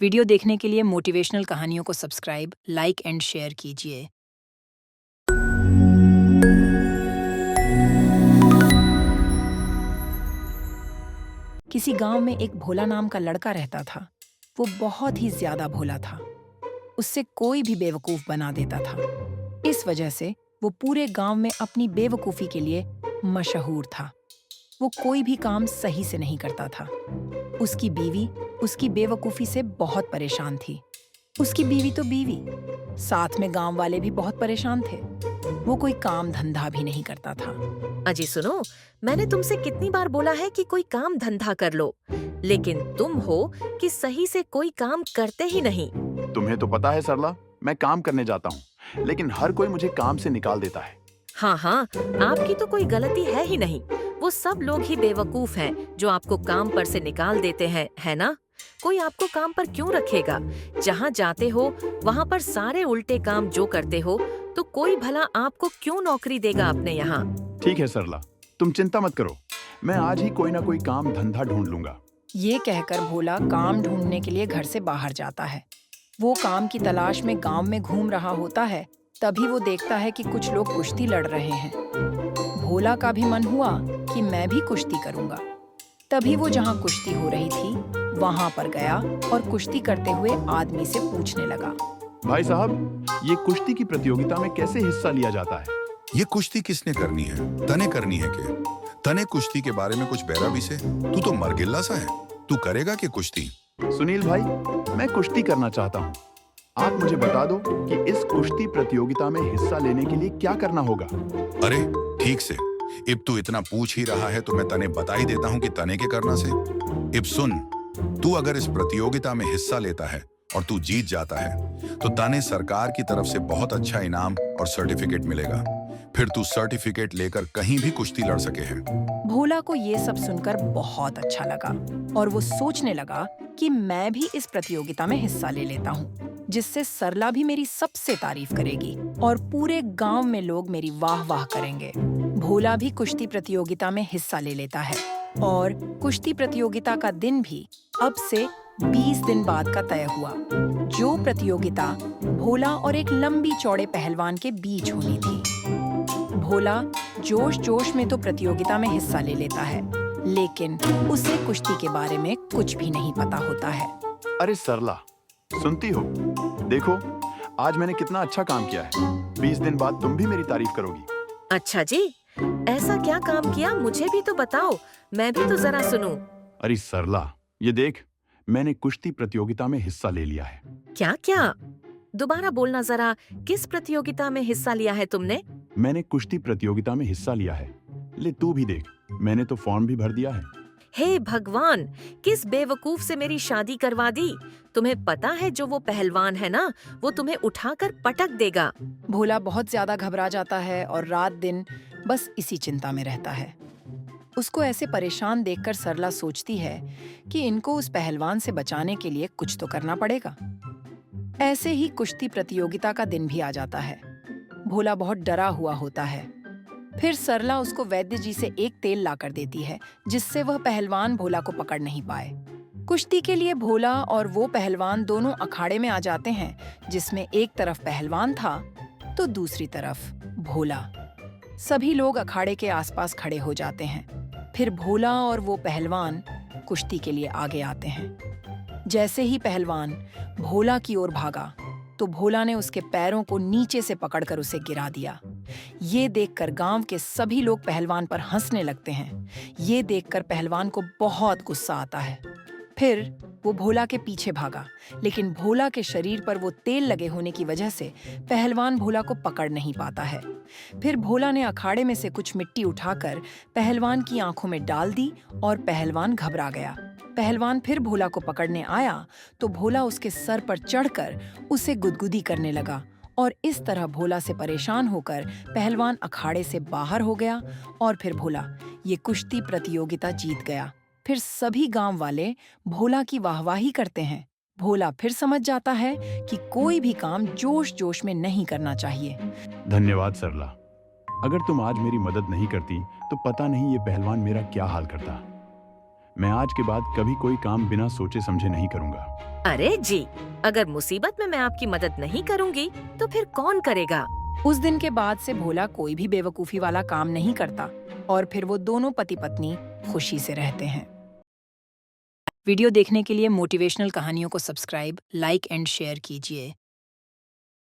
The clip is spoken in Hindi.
वीडियो देखने के लिए मोटिवेशनल कहानियों को सब्सक्राइब, लाइक एंड शेयर कीजिए। किसी गांव में एक भोला नाम का लड़का रहता था। वो बहुत ही ज्यादा भोला था। उससे कोई भी बेवकूफ बना देता था। इस वजह से वो पूरे गांव में अपनी बेवकूफी के लिए मशहूर था। वो कोई भी काम सही से नहीं करता था। उसकी बीवी उसकी बेवकूफी से बहुत परेशान थी। उसकी बीवी तो बीवी, साथ में गांव वाले भी बहुत परेशान थे। वो कोई काम धंधा भी नहीं करता था। अजी सुनो, मैंने तुमसे कितनी बार बोला है कि कोई काम धंधा कर लो, लेकिन तुम हो कि सही से कोई काम करते ही नहीं। तुम्हें तो पता है सरला, मैं काम करने जाता हूँ, लेकिन हर कोई मुझे काम से निकाल देता है। हाँ हाँ, आपकी तो कोई गलती है ही नहीं। वो सब लोग ही बेवकूफ हैं जो आपको काम पर से निकाल देते हैं, है ना? कोई आपको काम पर क्यों रखेगा? जहाँ जाते हो वहाँ पर सारे उल्टे काम जो करते हो, तो कोई भला आपको क्यों नौकरी देगा अपने यहाँ? ठीक है सरला, तुम चिंता मत करो, मैं आज ही कोई ना कोई काम धंधा ढूंढ लूंगा। ये कहकर भोला काम ढूंढने के लिए घर से बाहर जाता है। वो काम की तलाश में गांव में घूम रहा होता है। तभी वो देखता है कि कुछ लोग कुश्ती लड़ रहे हैं। भोला का भी मन हुआ कि मैं भी कुश्ती करूंगा। तभी वो जहां कुश्ती हो रही थी वहां पर गया और कुश्ती करते हुए आदमी से पूछने लगा। भाई साहब, ये कुश्ती की प्रतियोगिता में कैसे हिस्सा लिया जाता है? ये कुश्ती किसने करनी है? तने करनी है के? तने कुश्ती के बारे में कुछ बैरा भी से? तू तो मरगिल्ला सा है। तू करेगा कि कुश्ती? सुनील भाई, मैं कुश्ती करना चाहता हूँ। आप मुझे बता दो कि इस कुश्ती प्रतियोगिता में हिस्सा लेने के लिए क्या करना होगा। अरे ठीक से, इब तू इतना पूछ ही रहा है तो मैं तने बता ही देता हूँ कि तने के करना से। इब सुन, तू अगर इस प्रतियोगिता में हिस्सा लेता है और तू जीत जाता है तो तने सरकार की तरफ से बहुत अच्छा इनाम और सर्टिफिकेट मिलेगा। फिर तू सर्टिफिकेट लेकर कहीं भी कुश्ती लड़ सके है। भोला को ये सब सुनकर बहुत अच्छा लगा और वो सोचने लगा कि मैं भी इस प्रतियोगिता में हिस्सा ले लेता हूँ, जिससे सरला भी मेरी सबसे तारीफ करेगी और पूरे गांव में लोग मेरी वाह वाह करेंगे। भोला भी कुश्ती प्रतियोगिता में हिस्सा ले लेता है और कुश्ती प्रतियोगिता का दिन भी अब से 20 दिन बाद का तय हुआ। जो प्रतियोगिता भोला और एक लंबी चौड़े पहलवान के बीच होनी थी। भोला जोश जोश में तो प्रतियोगिता में हिस्सा ले लेता है, लेकिन उसे कुश्ती के बारे में कुछ भी नहीं पता होता है। अरे सरला, सुनती हो? देखो, आज मैंने कितना अच्छा काम किया है। 20 दिन बाद तुम भी मेरी तारीफ करोगी। अच्छा जी, ऐसा क्या काम किया मुझे भी तो बताओ, मैं भी तो जरा सुनूं। अरे सरला, ये देख, मैंने कुश्ती प्रतियोगिता में हिस्सा ले लिया है। क्या क्या? दोबारा बोलना जरा, किस प्रतियोगिता में हिस्सा लिया है तुमने? मैंने कुश्ती प्रतियोगिता में हिस्सा लिया है। ले तू भी देख, मैंने तो फॉर्म भी भर दिया है। हे भगवान, किस बेवकूफ से मेरी शादी करवा दी। तुम्हें पता है जो वो पहलवान है ना, वो तुम्हें उठाकर पटक देगा। भोला बहुत ज्यादा घबरा जाता है और रात दिन बस इसी चिंता में रहता है। उसको ऐसे परेशान देखकर सरला सोचती है कि इनको उस पहलवान से बचाने के लिए कुछ तो करना पड़ेगा। ऐसे ही कुश्ती प्रतियोगिता का दिन भी आ जाता है। भोला बहुत डरा हुआ होता है। फिर सरला उसको वैद्य जी से एक तेल लाकर देती है, जिससे वह पहलवान भोला को पकड़ नहीं पाए। कुश्ती के लिए भोला और वो पहलवान दोनों अखाड़े में आ जाते हैं, जिसमें एक तरफ पहलवान था तो दूसरी तरफ भोला। सभी लोग अखाड़े के आसपास खड़े हो जाते हैं। फिर भोला और वो पहलवान कुश्ती के लिए आगे आते हैं। जैसे ही पहलवान भोला की ओर भागा तो भोला ने उसके पैरों को नीचे से पकड़कर उसे गिरा दिया। ये देखकर गांव के सभी लोग पहलवान पर हंसने लगते हैं। ये देखकर पहलवान को बहुत गुस्सा आता है। फिर वो भोला के पीछे भागा, लेकिन भोला के शरीर पर वो तेल लगे होने की वजह से पहलवान भोला को पकड़ नहीं पाता है। फिर भोला ने अखाड़े में से कुछ मिट्टी उठाकर पहलवान की आंखों में डाल दी और पहलवान घबरा गया। पहलवान फिर भोला को पकड़ने आया तो भोला उसके सर पर चढ़कर उसे गुदगुदी करने लगा और इस तरह भोला से परेशान होकर पहलवान अखाड़े से बाहर हो गया और फिर भोला ये कुश्ती प्रतियोगिता जीत गया। फिर सभी गांव वाले भोला की वाहवाही करते हैं। भोला फिर समझ जाता है कि कोई भी काम जोश जोश में नहीं करना चाहिए। धन्यवाद सरला, अगर तुम आज मेरी मदद नहीं करती तो पता नहीं ये पहलवान मेरा क्या हाल करता। मैं आज के बाद कभी कोई काम बिना सोचे समझे नहीं करूंगा। अरे जी, अगर मुसीबत में मैं आपकी मदद नहीं करूंगी तो फिर कौन करेगा? उस दिन के बाद से भोला कोई भी बेवकूफी वाला काम नहीं करता और फिर वो दोनों पति पत्नी खुशी से रहते हैं। वीडियो देखने के लिए मोटिवेशनल कहानियों को सब्सक्राइब, लाइक एंड शेयर कीजिए।